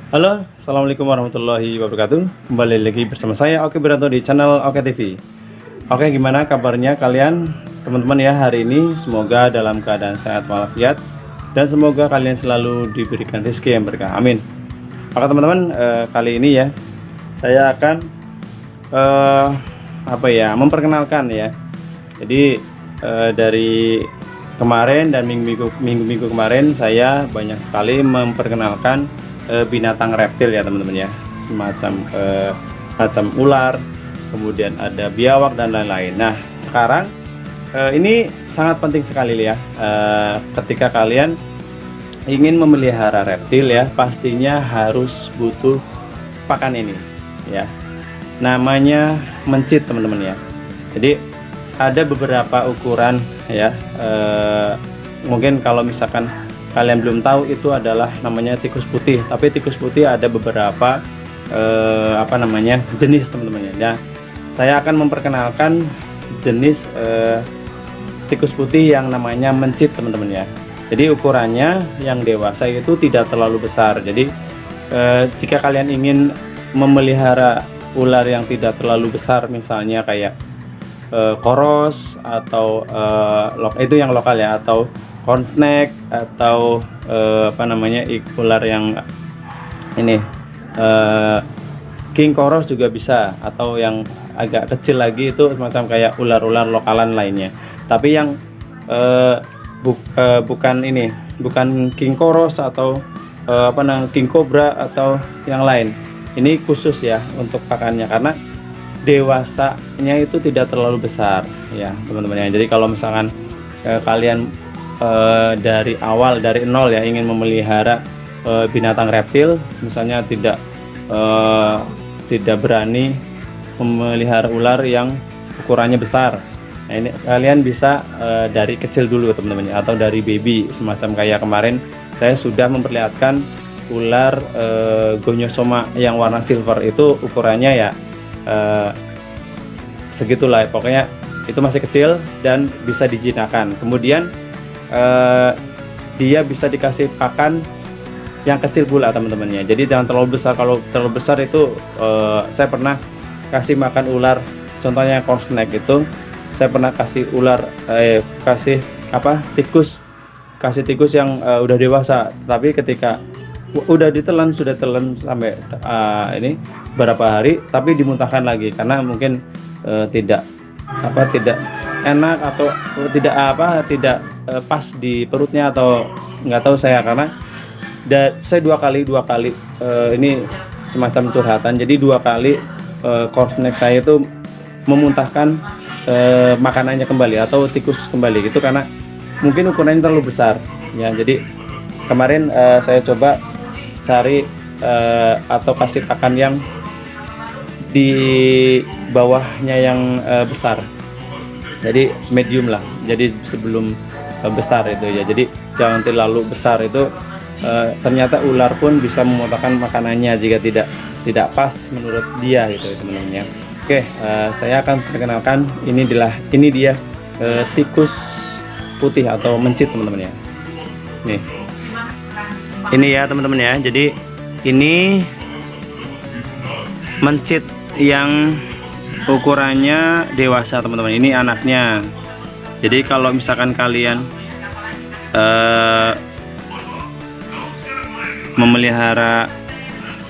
Halo, assalamualaikum warahmatullahi wabarakatuh. Kembali lagi bersama saya Oke Beranto di channel Oke TV. Oke, gimana kabarnya kalian, teman-teman ya hari ini? Semoga dalam keadaan sehat walafiat dan semoga kalian selalu diberikan rezeki yang berkah. Amin. Oke teman-teman, kali ini ya saya akan memperkenalkan ya. Jadi dari kemarin dan minggu-minggu kemarin saya banyak sekali memperkenalkan binatang reptil ya teman-teman ya, semacam macam ular, kemudian ada biawak dan lain-lain. Nah sekarang ini sangat penting sekali ya, ketika kalian ingin memelihara reptil ya, pastinya harus butuh pakan ini ya, namanya mencit teman-teman ya. Jadi ada beberapa ukuran ya, mungkin kalau misalkan kalian belum tahu, itu adalah namanya tikus putih. Tapi tikus putih ada beberapa jenis teman-teman ya. Saya akan memperkenalkan jenis tikus putih yang namanya mencit teman-teman ya. Jadi ukurannya yang dewasa itu tidak terlalu besar. Jadi jika kalian ingin memelihara ular yang tidak terlalu besar, misalnya kayak koros atau itu yang lokal ya, atau corn snake, atau ular yang ini king koros juga bisa, atau yang agak kecil lagi itu semacam kayak ular-ular lokalan lainnya. Tapi yang bukan king koros atau king cobra atau yang lain, ini khusus ya untuk pakannya, karena dewasanya itu tidak terlalu besar ya teman-teman ya. Jadi kalau misalkan kalian dari awal, dari nol ya, ingin memelihara binatang reptil, misalnya tidak berani memelihara ular yang ukurannya besar, nah ini kalian bisa dari kecil dulu teman-teman ya, atau dari baby, semacam kayak kemarin saya sudah memperlihatkan ular gonyosoma yang warna silver. Itu ukurannya ya segitulah, pokoknya itu masih kecil dan bisa dijinakkan. Kemudian dia bisa dikasih pakan yang kecil pula teman-temannya. Jadi jangan terlalu besar. Kalau terlalu besar itu saya pernah kasih makan ular, contohnya corn snake itu saya pernah kasih tikus yang udah dewasa. Tapi ketika udah sudah telan sampai ini berapa hari, tapi dimuntahkan lagi karena mungkin tidak enak atau tidak pas di perutnya, atau nggak tahu saya, karena saya dua kali ini semacam curhatan. Jadi 2 kali corn snake saya itu memuntahkan makanannya kembali atau tikus kembali gitu, karena mungkin ukurannya terlalu besar ya. Jadi kemarin saya coba cari atau kasih pakan yang di bawahnya yang besar, jadi medium lah, jadi sebelum besar itu ya. Jadi jangan terlalu besar, itu ternyata ular pun bisa memuntahkan makanannya jika tidak pas menurut dia gitu teman-teman ya. Oke, saya akan perkenalkan, ini dia tikus putih atau mencit teman-teman ya. Nih, ini ya teman-teman ya. Jadi ini mencit yang ukurannya dewasa teman-teman. Ini anaknya. Jadi kalau misalkan kalian memelihara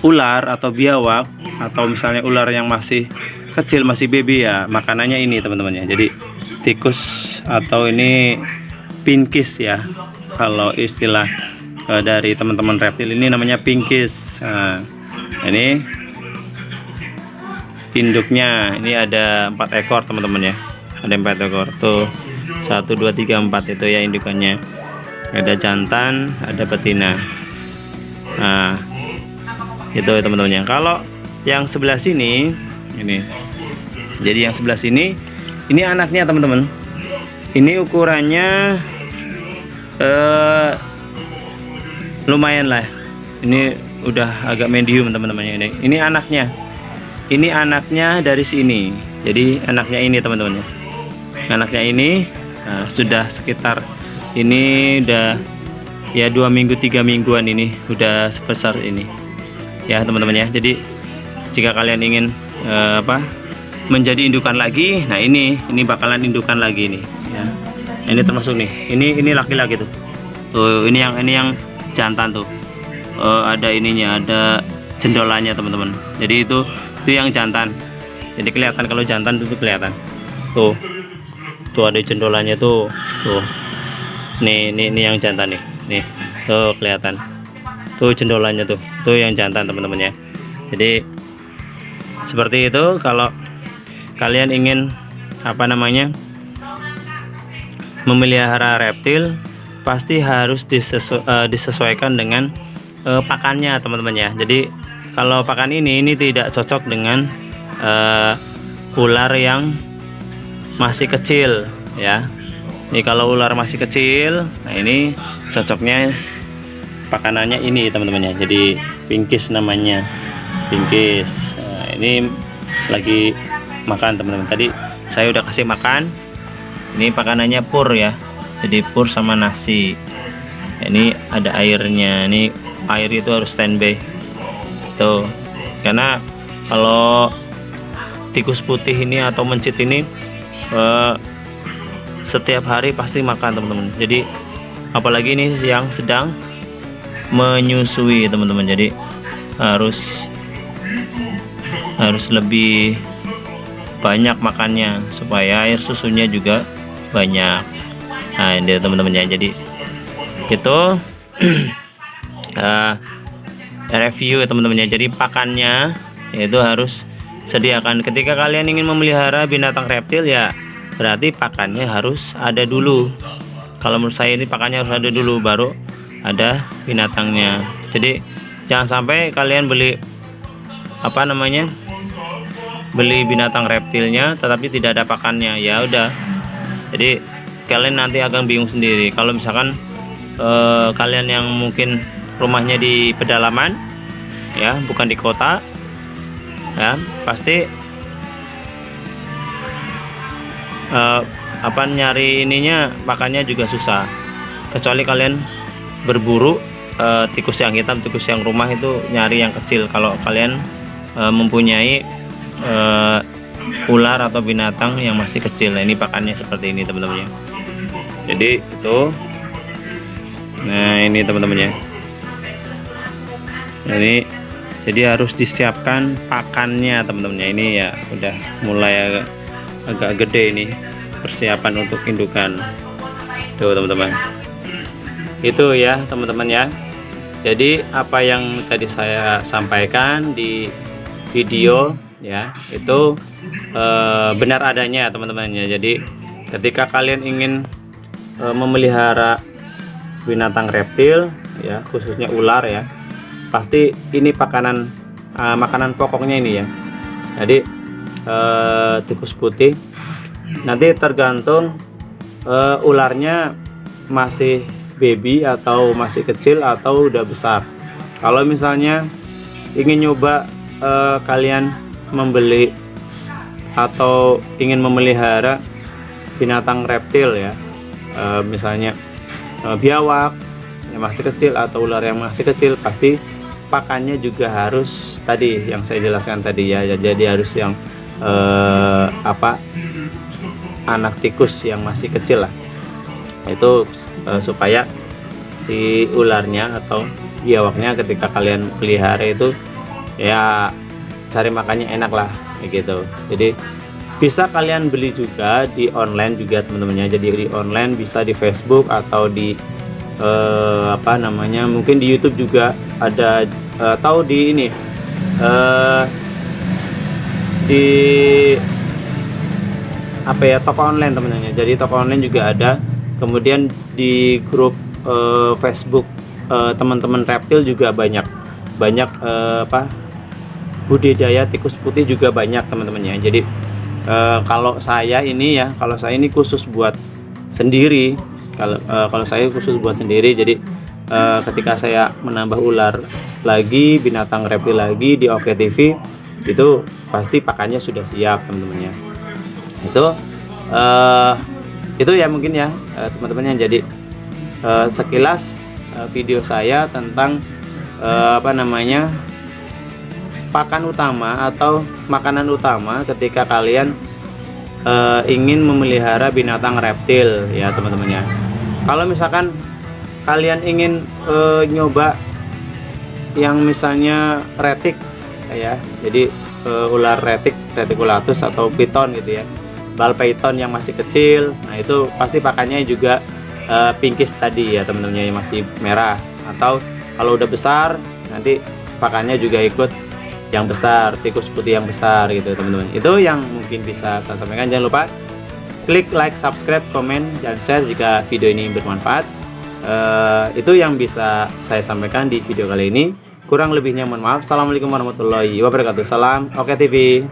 ular atau biawak, atau misalnya ular yang masih kecil, masih baby ya, makanannya ini teman-teman ya. Jadi tikus, atau ini pinkis ya, kalau istilah dari teman-teman reptil ini namanya pinkis. Nah, ini induknya, ini ada 4 ekor teman-teman ya, ada 4 ekor tuh, 1 2 3 4 itu ya indukannya. Ada jantan, ada betina. Nah itu ya teman-teman ya. Kalau yang sebelah sini ini, jadi yang sebelah sini ini anaknya teman-teman. Ini ukurannya lumayan lah, ini udah agak medium teman-teman. Ini anaknya. Ini anaknya dari sini. Jadi anaknya ini teman-teman ya. Anaknya ini sudah sekitar, ini udah ya 2 minggu 3 mingguan, ini udah sebesar ini. ya teman-teman ya. Jadi jika kalian ingin menjadi indukan lagi, nah ini bakalan indukan lagi nih ya. Ini termasuk nih, ini laki-laki tuh. Tuh ini yang jantan tuh. Ada ininya, ada jendolannya teman-teman. Jadi itu yang jantan. Jadi kelihatan kalau jantan itu kelihatan. Tuh ada jendolannya tuh. Tuh. Nih yang jantan nih. Nih. Tuh kelihatan. Tuh jendolannya tuh. Tuh yang jantan teman-teman ya. Jadi seperti itu. Kalau kalian ingin memelihara reptil, pasti harus disesuaikan dengan pakannya teman-teman ya. Jadi kalau pakan ini tidak cocok dengan ular yang masih kecil ya. Ini kalau ular masih kecil, nah ini cocoknya pakanannya ini teman-teman ya. Jadi pinkis namanya, pinkis. Nah, ini lagi makan teman-teman. Tadi saya udah kasih makan. Ini pakanannya pur ya. Jadi pur sama nasi. Ini ada airnya. Ini air itu harus standby. Tuh. Karena kalau tikus putih ini atau mencit ini setiap hari pasti makan teman-teman. Jadi apalagi ini yang sedang menyusui teman-teman. Jadi harus lebih banyak makannya supaya air susunya juga banyak. Nah ini teman-teman ya. Jadi itu review teman-teman ya. Jadi pakannya itu harus sediakan. Ketika kalian ingin memelihara binatang reptil ya, berarti pakannya harus ada dulu. Kalau menurut saya ini pakannya harus ada dulu, baru ada binatangnya. Jadi jangan sampai kalian beli beli binatang reptilnya tetapi tidak ada pakannya. Ya udah, jadi kalian nanti akan bingung sendiri. Kalau misalkan kalian yang mungkin rumahnya di pedalaman ya, bukan di kota ya, pasti nyari ininya makannya juga susah. Kecuali kalian berburu tikus yang hitam, tikus yang rumah itu nyari yang kecil. Kalau kalian mempunyai ular atau binatang yang masih kecil, nah, ini pakannya seperti ini teman-teman ya. Jadi itu, nah ini teman-teman ya. Jadi harus disiapkan pakannya teman-teman ya. Ini ya udah mulai agak gede ini persiapan untuk indukan. Tuh teman-teman. Itu ya teman-teman ya. Jadi apa yang tadi saya sampaikan di video ya, itu benar adanya teman-teman ya. Jadi ketika kalian ingin memelihara binatang reptil ya, khususnya ular ya, pasti ini makanan pokoknya ini ya. Jadi tikus putih nanti tergantung ularnya masih baby atau masih kecil atau udah besar. Kalau misalnya ingin nyoba kalian membeli atau ingin memelihara binatang reptil ya, misalnya biawak yang masih kecil atau ular yang masih kecil, pasti pakannya juga harus tadi yang saya jelaskan tadi ya. Jadi harus yang anak tikus yang masih kecil lah, itu supaya si ularnya atau biawaknya ketika kalian pelihara itu ya cari makannya enak lah kayak gitu. Jadi bisa kalian beli juga di online juga teman-temannya. Jadi di online bisa di Facebook atau di mungkin di YouTube juga ada, atau di ini di toko online teman-temannya. Jadi toko online juga ada. Kemudian di grup Facebook teman-teman reptil juga banyak budidaya tikus putih juga banyak teman-temannya. Jadi kalau saya ini khusus buat sendiri. Kalau saya khusus buat sendiri. Jadi ketika saya menambah ular lagi, binatang reptil lagi di Oke TV, itu pasti pakannya sudah siap teman-temannya. Itu ya mungkin ya teman-teman. Jadi sekilas video saya tentang pakan utama atau makanan utama ketika kalian ingin memelihara binatang reptil ya teman-teman ya. Kalau misalkan kalian ingin nyoba yang misalnya retik ya, jadi ular reticulatus atau python gitu ya, bal python yang masih kecil, nah itu pasti pakannya juga pinkish tadi ya teman-teman, yang masih merah. Atau kalau udah besar nanti pakannya juga ikut yang besar, tikus putih yang besar gitu teman-teman. Itu yang mungkin bisa saya sampaikan. Jangan lupa klik like, subscribe, komen, dan share jika video ini bermanfaat. Itu yang bisa saya sampaikan di video kali ini. Kurang lebihnya mohon maaf. Assalamualaikum warahmatullahi wabarakatuh. Salam Oke TV.